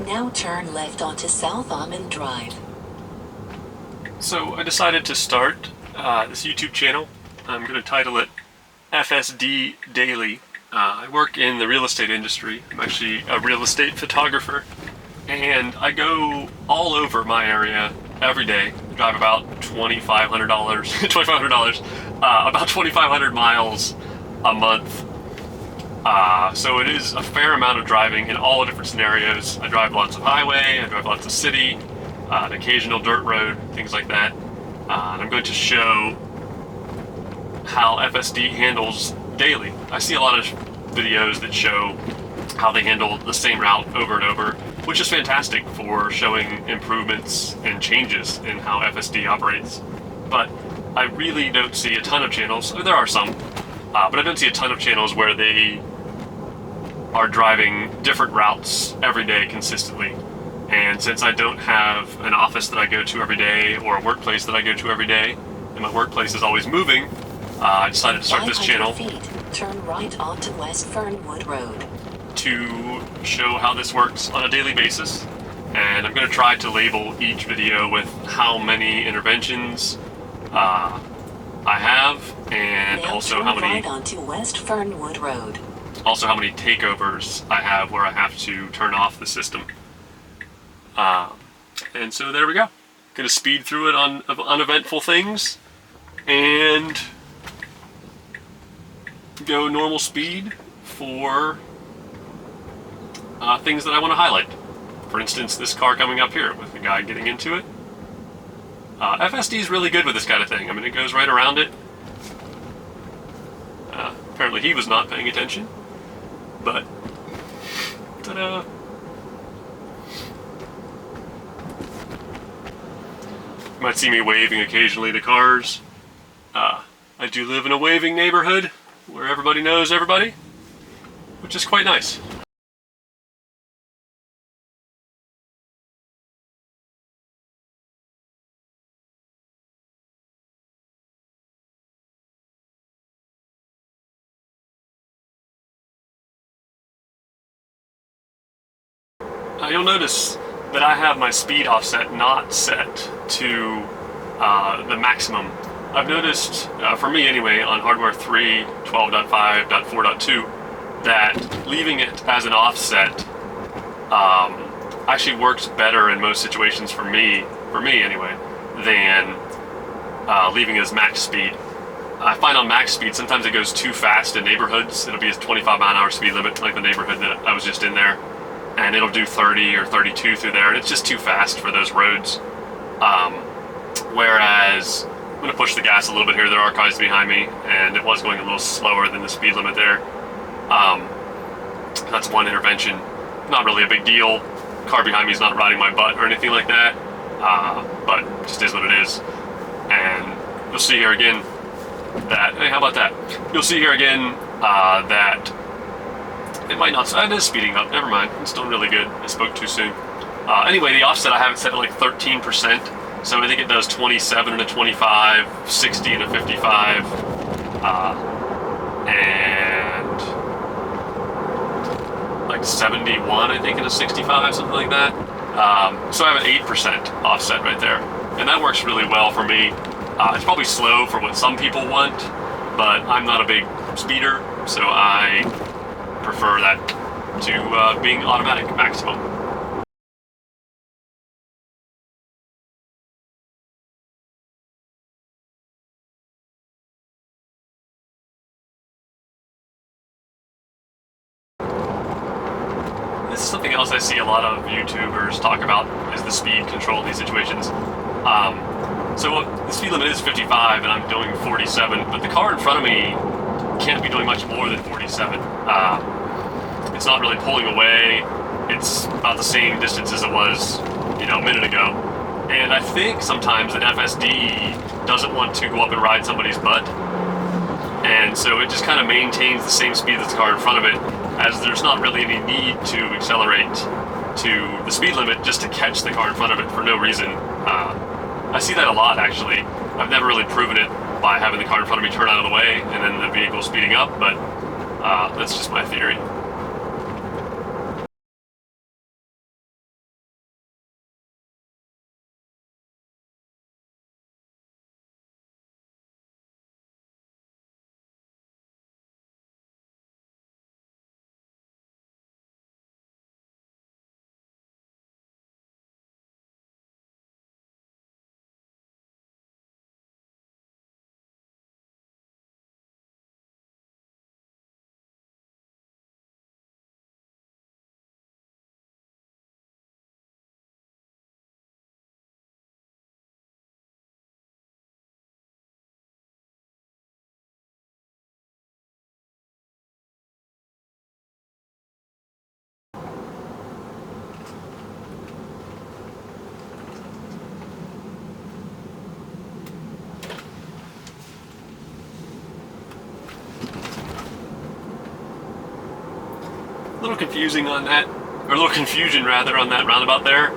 Now turn left onto South Almond Drive. So I decided to start this YouTube channel. I'm going to title it FSD Daily. I work in the real estate industry. I'm actually a real estate photographer, and I go all over my area every day. I drive about $2,500, about 2,500 miles a month. So it is a fair amount of driving in all different scenarios. I drive lots of highway, I drive lots of city, an occasional dirt road, things like that. And I'm going to show how FSD handles daily. I see a lot of videos that show how they handle the same route over and over, which is fantastic for showing improvements and changes in how FSD operates. But I really don't see a ton of channels. I mean, there are some, but I don't see a ton of channels where they are driving different routes every day consistently. And since I don't have an office that I go to every day or a workplace that I go to every day, and my workplace is always moving, I decided to start this channel. 500 feet, turn right onto West Fernwood Road. To show how this works on a daily basis. And I'm going to try to label each video with how many interventions I have, and now also turn how many right onto West Fernwood Road. also how many takeovers I have where I have to turn off the system. And so there we go. Going to speed through it on uneventful things and go normal speed for things that I want to highlight. For instance, this car coming up here with the guy getting into it. FSD is really good with this kind of thing. I mean, it goes right around it. Apparently he was not paying attention, but ta-da! You might see me waving occasionally to cars. I do live in a waving neighborhood where everybody knows everybody, which is quite nice. You'll notice that I have my speed offset not set to the maximum. I've noticed, for me anyway, on hardware 3, 12.5.4.2, that leaving it as an offset actually works better in most situations for me anyway, than leaving it as max speed. I find on max speed, sometimes it goes too fast in neighborhoods. It'll be a 25-mile-an-hour speed limit, like the neighborhood that I was just in there, and it'll do 30 or 32 through there, and it's just too fast for those roads. Whereas I'm going to push the gas a little bit here. There are cars behind me, and it was going a little slower than the speed limit there. That's one intervention. Not really a big deal. The car behind me is not riding my butt or anything like that, but it just is what it is. And you'll see here again that, hey, how about that? You'll see here again that it might not, it is speeding up, never mind, it's still really good, I spoke too soon. Anyway, the offset I have it set at like 13%, so I think it does 27 and a 25, 60 and a 55, and like 71, I think, and a 65, something like that. So I have an 8% offset right there, and that works really well for me. It's probably slow for what some people want, but I'm not a big speeder, so I prefer that to being automatic maximum. This is something else I see a lot of YouTubers talk about, is the speed control in these situations. So the speed limit is 55 and I'm doing 47, but the car in front of me can't be doing much more than 47. It's not really pulling away. It's about the same distance as it was, a minute ago. And I think sometimes that FSD doesn't want to go up and ride somebody's butt. And so it just kind of maintains the same speed as the car in front of it, as there's not really any need to accelerate to the speed limit just to catch the car in front of it for no reason. I see that a lot, actually. I've never really proven it by having the car in front of me turn out of the way and then the vehicle speeding up, but that's just my theory. A little confusing on that, or a little confusion rather on that roundabout there.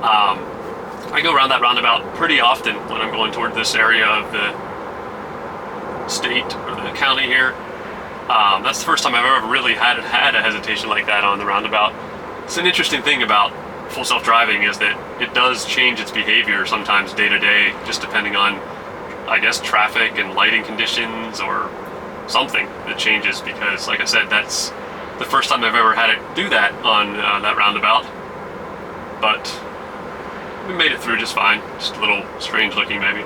I go around that roundabout pretty often when I'm going toward this area of the state or the county here. That's the first time I've ever really had a hesitation like that on the roundabout. It's an interesting thing about full self-driving is that it does change its behavior sometimes day to day, just depending on, I guess, traffic and lighting conditions or something that changes, because like I said, that's the first time I've ever had it do that on that roundabout. But we made it through just fine. Just a little strange looking maybe.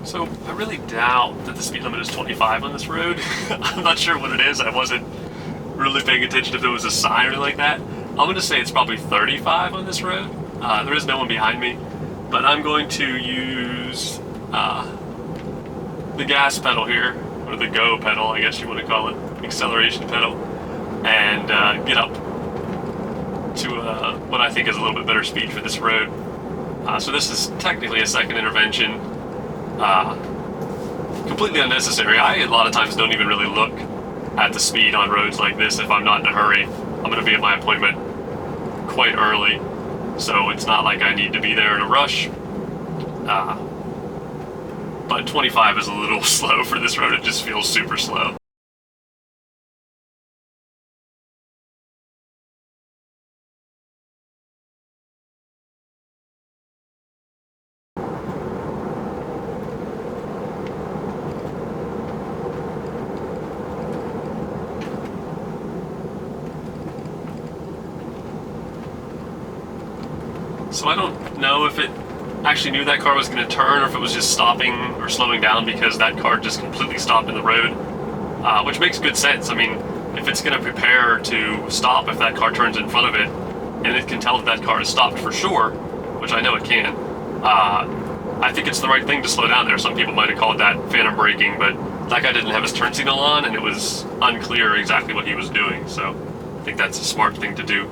So I really doubt that the speed limit is 25 on this road. I'm not sure what it is. I wasn't really paying attention if there was a sign or anything like that. I'm going to say it's probably 35 on this road. There is no one behind me, but I'm going to use the gas pedal here, or the go pedal, I guess you want to call it, acceleration pedal, and get up to what I think is a little bit better speed for this road. So this is technically a second intervention. Completely unnecessary. I a lot of times don't even really look at the speed on roads like this if I'm not in a hurry. I'm going to be at my appointment quite early, so it's not like I need to be there in a rush. But 25 is a little slow for this road. It just feels super slow. So I don't know if it actually knew that car was going to turn or if it was just stopping or slowing down because that car just completely stopped in the road, which makes good sense. I mean, if it's going to prepare to stop if that car turns in front of it, and it can tell that that car is stopped for sure, which I know it can, I think it's the right thing to slow down there. Some people might have called that phantom braking, but that guy didn't have his turn signal on, and it was unclear exactly what he was doing, so I think that's a smart thing to do.